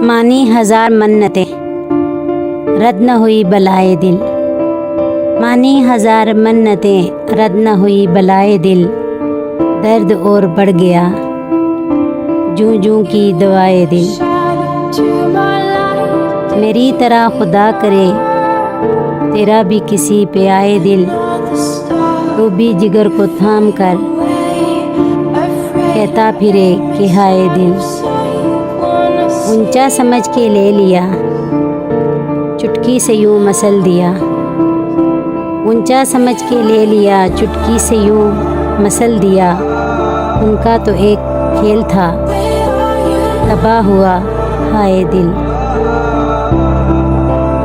मानी हजार मन्नतें, रद्द न हुई बलाए दिल। मानी हजार मन्नतें, रद्द न हुई बलाए दिल। दर्द और बढ़ गया जूं जूं की दवाए दिल। मेरी तरह खुदा करे तेरा भी किसी पे आए दिल। तो भी जिगर को थाम कर कहता फिरे कि हाय दिल। ऊंचा समझ के ले लिया चुटकी से यूं मसल दिया। ऊंचा समझ के ले लिया चुटकी से यूं मसल दिया। उनका तो एक खेल था तबाह हुआ हाय दिल।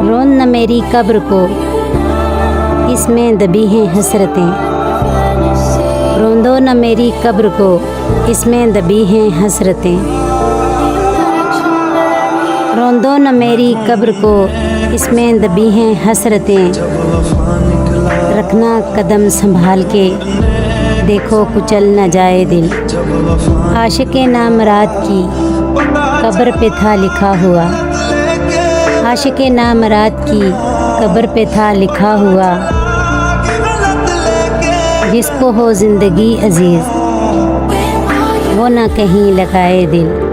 रोन न मेरी कब्र को इसमें दबी हैं हसरतें। रोंदो न मेरी कब्र को इसमें दबी हैं हसरतें। रोंदो न मेरी कब्र को इसमें दबी हैं हसरतें। रखना कदम संभाल के देखो कुचल न जाए दिल। आशिक़े नामराद की कब्र पे था लिखा हुआ। आशिक़े नामराद की कब्र पे था लिखा हुआ। जिसको हो ज़िंदगी अजीज़ वो ना कहीं लगाए दिल।